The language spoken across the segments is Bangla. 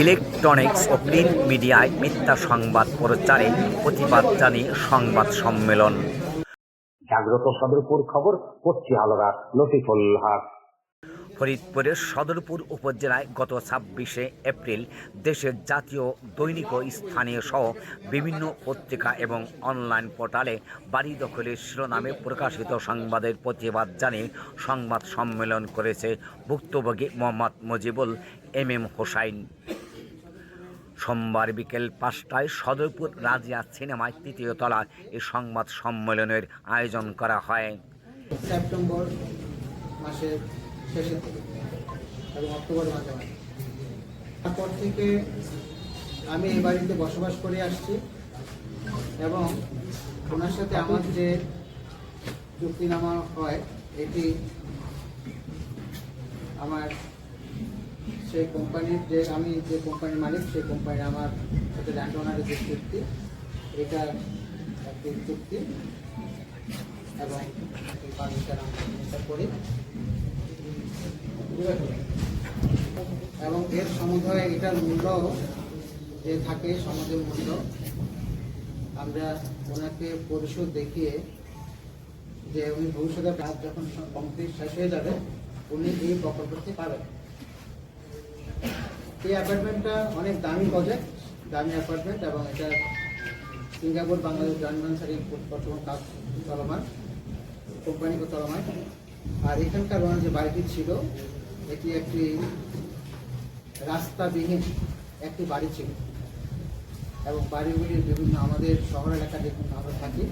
ইলেকট্রনিক্স ও প্রিন্ট মিডিয়ায় মিথ্যা সংবাদ প্রচারে প্রতিবাদ জানিয়ে সংবাদ সম্মেলন। জাগ্রত সদরপুর খবর পড়ছি আলাদা লতিফুল হক। ফরিদপুরের সদরপুর উপজেলায় গত ২৬শে এপ্রিল দেশের জাতীয় দৈনিক ও স্থানীয় সহ বিভিন্ন পত্রিকা এবং অনলাইন পোর্টালে বাড়ি দখলের শিরোনামে প্রকাশিত সংবাদের প্রতিবাদ জানিয়ে সংবাদ সম্মেলন করেছে ভুক্তভোগী মোহাম্মদ মুজিবুল হোসাইন। সোমবার বিকেল ৫টায় সদরপুর রাজিয়া সিনেমায় তৃতীয় তলায় এই সংবাদ সম্মেলনের আয়োজন করা হয়। সেপ্টেম্বর মাসের শেষের থেকে এবং অক্টোবর মাঝামাঝি তারপর থেকে আমি এই বাড়িতে বসবাস করে আসছি এবং ওনার সাথে আমার যে চুক্তিনামা হয় এটি আমার সেই কোম্পানির আমি যে কোম্পানির মালিক সেই কোম্পানি আমার সাথে ল্যান্ড ওনারের যে চুক্তি এটা একটি চুক্তি এবং করি এবং এর সমুদয় এটার মূল্য যে থাকে সমাজের মূল্য আমরা ওনাকে পরিশোধ দেখিয়ে যে উনি ভবিষ্যতে কাজ যখন কমপ্লিট শেষ হয়ে যাবে উনি এই প্রকল্পটি পাবেন। এই অ্যাপার্টমেন্টটা অনেক দামি প্রজেক্ট, দামি অ্যাপার্টমেন্ট এবং এটা সিঙ্গাপুর বাংলাদেশ জয়েন্ট ভেঞ্চারের বর্তমান কাজ চলমান, কোম্পানি চলমান। আর এখানকার ওনার যে বাড়িটি ছিল এটি একটি রাস্তাবিহীন একটি বাড়ি ছিল এবং বাড়িগুলির বিভিন্ন আমাদের শহর এলাকা যেখানে আমরা থাকি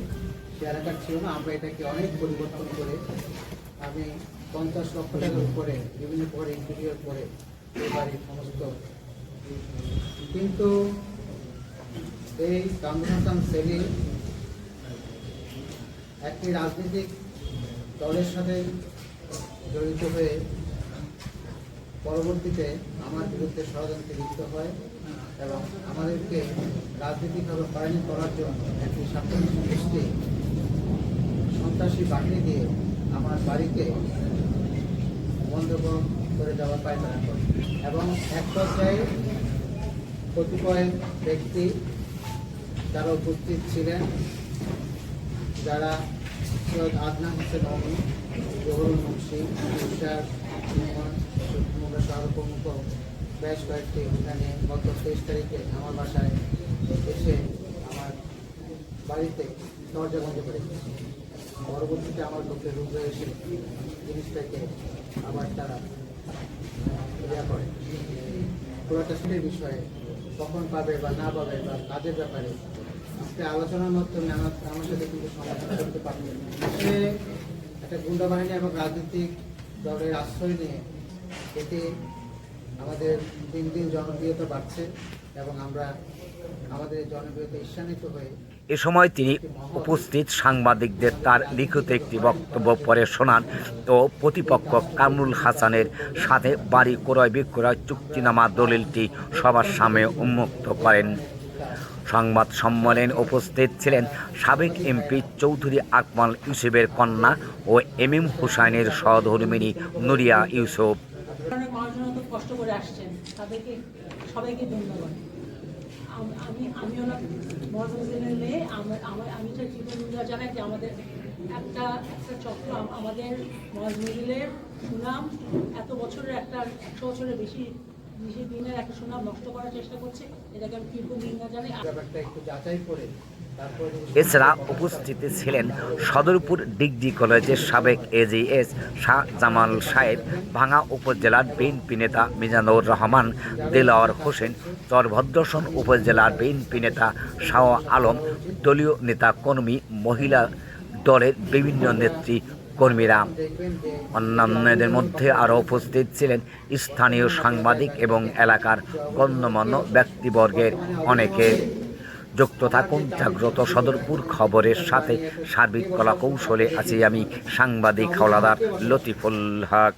সে এলাকার ছিল না। আমরা এটাকে অনেক পরিবর্তন করে আমি ৫০ লক্ষ টাকার উপরে বিভিন্ন প্রকার ইন্টেরিয়র করে এই বাড়ির সমস্ত, কিন্তু এই কামরুল হাসান সেলিম একটি রাজনৈতিক দলের সাথে জড়িত হয়ে পরবর্তীতে আমার বিরুদ্ধে ষড়যন্ত্রে লিপ্ত হয় এবং আমাদেরকে রাজনৈতিকভাবে হয়রানি করার জন্য একটি সাংগঠনিক সন্ত্রাসী বাহিনী দিয়ে আমার বাড়িতে বন্ধ করে যাওয়ার পায়তারা করে এবং এক পর্যায়ে কতিপয় ব্যক্তি যারা উপস্থিত ছিলেন, যারা সৈয়দ আদনান হোসেন অমি, জহুরুল মুন্সি, শাহরুখ প্রমুখ বেশ কয়েকটি এখানে গত ২৩ তারিখে আমার বাসায় এসে আমার বাড়িতে দরজা বন্ধ করে পরবর্তীতে আমার লোকের রুমে এসে জিনিসটাকে আবার তারা ক্রিয়া করে। পুরোটার বিষয়ে কখন পাবে বা না পাবে বা কাজের ব্যাপারে আজকে আলোচনার মাধ্যমে আমার সাথে কিন্তু সমাধান করতে পারবেন। একটা গুন্ডা বাহিনী এবং রাজনৈতিক দলের আশ্রয় নিয়ে এতে আমাদের দিন দিন জনপ্রিয়তা বাড়ছে এবং আমরা আমাদের জনপ্রিয়তা ঈর্ষান্বিত হয়ে এ সময় তিনি উপস্থিত সাংবাদিকদের তার লিখিত একটি বক্তব্য পড়ে শোনান ও প্রতিপক্ষ কামরুল হাসানের সাথে বাড়ি ক্রয় বিক্রয় চুক্তিনামা দলিলটি সবার সামনে উন্মুক্ত করেন। সংবাদ সম্মেলনে উপস্থিত ছিলেন সাবেক এমপি চৌধুরী আকমল ইউসুফের কন্যা ও হোসাইনের সহধর্মিণী নুরিয়া ইউসুফ। কষ্ট করে আসছেন তাদেরকে সবাইকে ধন্যবাদ। আমি ওনার মজুদের মেয়ে, আমি তো কৃতজ্ঞতা জানাই যে আমাদের একটা চক্র আমাদের মজমিলের সুনাম এত বছরের ১০০ বছরের বেশি দিনের একটা সুনাম নষ্ট করার চেষ্টা করছে, এটাকে আমি কৃতজ্ঞতা জানাই। ব্যাপারটা একটু যাচাই করে এছাড়া উপস্থিত ছিলেন সদরপুর ডিগ্রি কলেজের সাবেক এজিএস শাহ জামাল সাহেব, ভাঙ্গা উপজেলার বিএনপি নেতা মিজানুর রহমান, দেলাওয়ার হোসেন, চরভদ্রসন উপজেলার বিএনপি নেতা শাহ আলম, দলীয় নেতা কর্মী, মহিলা দলের বিভিন্ন নেত্রী কর্মীরা। অন্যান্যদের মধ্যে আরও উপস্থিত ছিলেন স্থানীয় সাংবাদিক এবং এলাকার গণ্যমান্য ব্যক্তিবর্গের অনেকে। যুক্ত থাকুন জাগ্রত সদরপুর খবরের সাথে। সার্বিক কলা কৌশলে আছি আমি সাংবাদিক হাওলাদার লতিফুল হক।